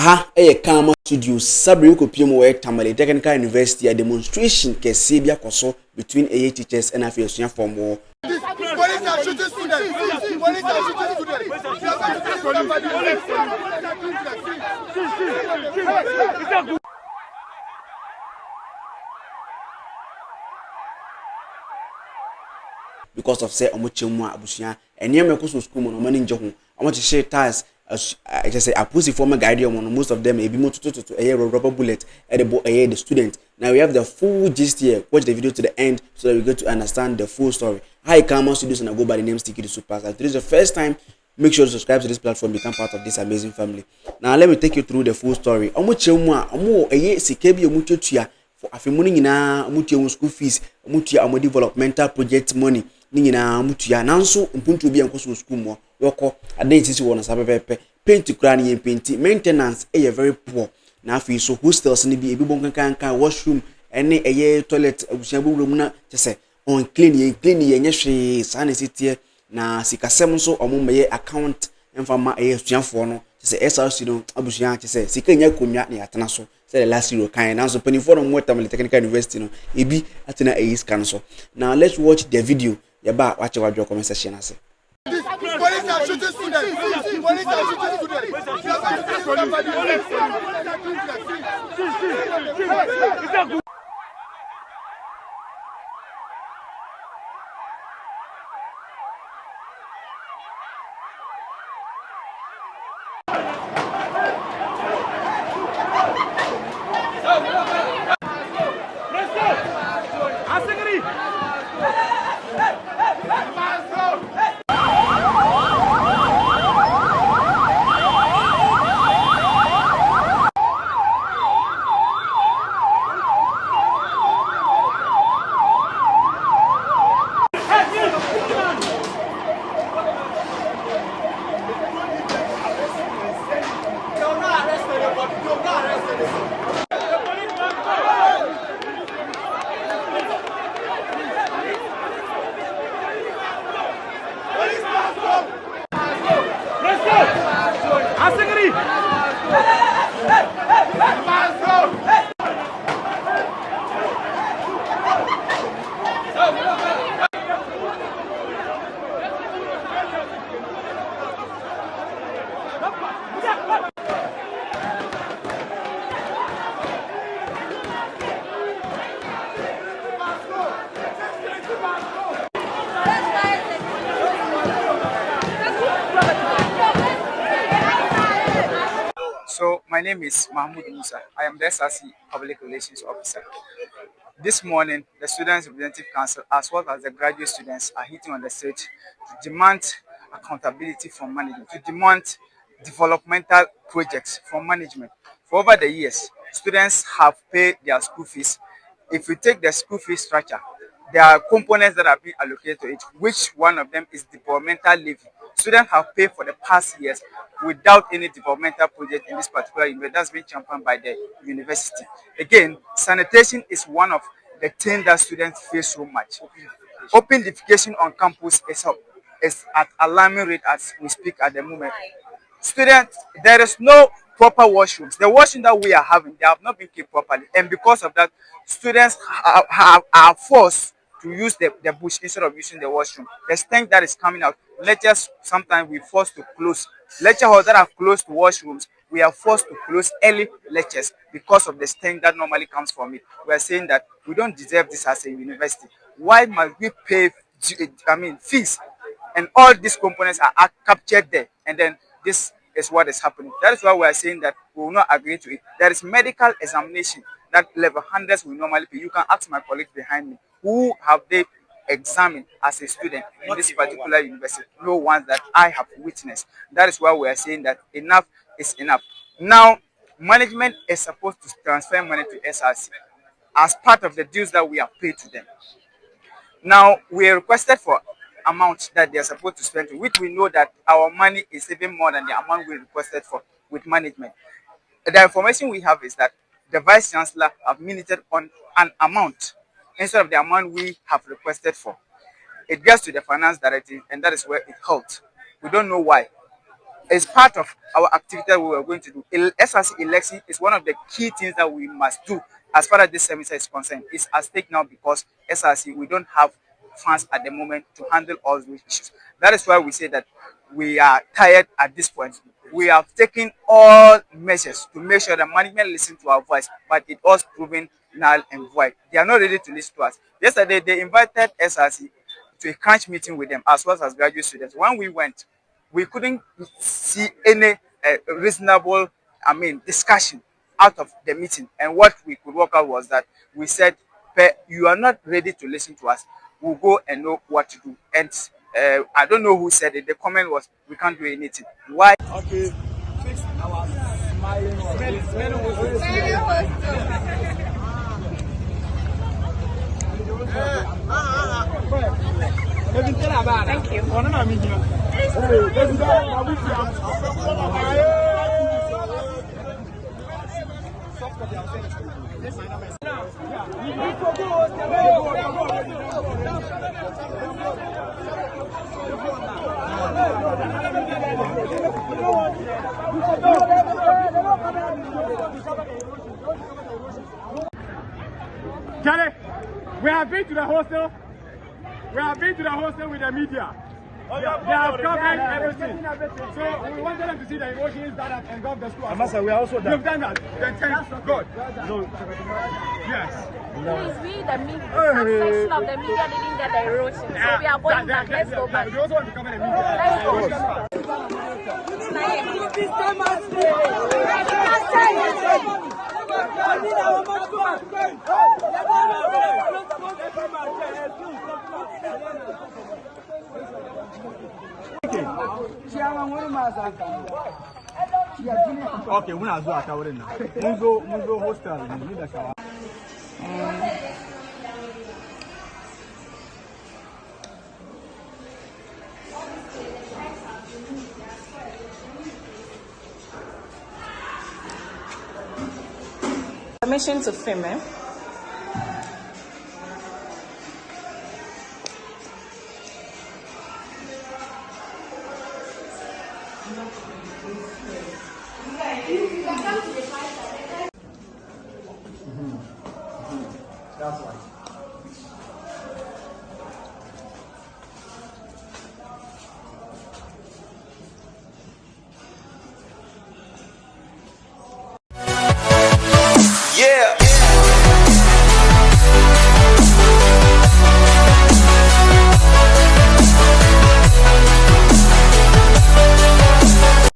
Aha, Kama Studio, Sabri Kopimo at Tamale Technical University, a demonstration kese bi akoso between teachers and affiliation for more. Police are shooting students. Police are shooting students. You are going to kill somebody. Because of say omochemu abusuan ene me ko so school mo no mani nje ho omo share tires I just say apusi former guide on most of them ebi mo to a rubber bullet at the student. Now we have the full gist here. Watch the video to the end so that we get to understand the full story. Hi Kama Studios, and I go by the name Sticky the Super. If this is the first time, make sure to subscribe to this platform, become part of this amazing family. Now let me take you through the full story. Omochemu omo sikebi omututua for afimuni nyina omutua school fees, omutua omo developmental project money. Ningina mutuya nanso mpuntu bi enkoso school mo yoko adan sisi wona sapepepe paint kura ne paint maintenance very poor na afi so hostels ni bi ebi bon kan washroom ene toilet abusia buru mu na tese on clean ye nyehwe sana sitie na sikasem so omomeye account emfama suafo no tese SRC no abusia tese sika nya konwa na yatena so say the last year kan nanso panifo no mo Tamale Technical University no ebi atena scan so. Now let's watch the video. Yaba wache wadro comment section ase. Police are shooting students. Police are shooting students. You are going to kill somebody. So my name is Mahmoud Musa. I am the SRC Public Relations Officer. This morning, the Students Representative Council, as well as the graduate students, are hitting on the street to demand accountability from management, to demand developmental projects from management. For over the years, students have paid their school fees. If we take the school fee structure, there are components that have been allocated to it, which one of them is developmental levy. Students have paid for the past years without any developmental project in this particular university that's been championed by the university. Again, sanitation is one of the things that students face so much. Open defecation on campus is at alarming rate as we speak at the moment. Students, there is no proper washrooms. The washroom that we are having, they have not been kept properly, and because of that, students are forced to use the bush instead of using the washroom. The stench that is coming out, lectures sometimes we forced to close. Lecture halls that are close to washrooms, we are forced to close early lectures because of the stench that normally comes from it. We are saying that we don't deserve this as a university. Why must we pay fees? And all these components are captured there, and then this is what is happening. That is why we are saying that we will not agree to it. There is medical examination that level hundreds will normally pay. You can ask my colleagues behind me, who have they examined as a student in this particular university? No ones that I have witnessed. That is why we are saying that enough is enough. Now, management is supposed to transfer money to SRC as part of the dues that we have paid to them. Now, we requested for amount that they are supposed to spend, which we know that our money is even more than the amount we requested for with management. The information we have is that the Vice Chancellor have minuted on an amount instead of the amount we have requested for. It gets to the Finance Director, and that is where it halts. We don't know why. It's part of our activity that we are going to do. SRC election is one of the key things that we must do as far as this semester is concerned. It's at stake now because SRC, we don't have funds at the moment to handle all those issues. That is why we say that we are tired at this point. We have taken all measures to make sure that management listens to our voice, but it was proven null and void. They are not ready to listen to us. Yesterday, they invited SRC to a crunch meeting with them as well as graduate students. When we went, we couldn't see any reasonable, discussion out of the meeting. And what we could work out was that we said, you are not ready to listen to us. We'll go and know what to do. And I don't know who said it. The comment was, we can't do anything. Why? Okay. Fix our smiling Thank you. Charlie, we have been to the hostel. We have been to the hostel with the media. They have covered everything. So we wanted them to see the emotions that have engulfed the school. Master, we are also done. You've done that. Then thank God. No. Yes. Please, we the media, some section of the media didn't get the erosion, so we are going back. Let's go back. We also want to cover the media. Let's go. Okay, we're not going to go hostel. We need a shower. Permission to film,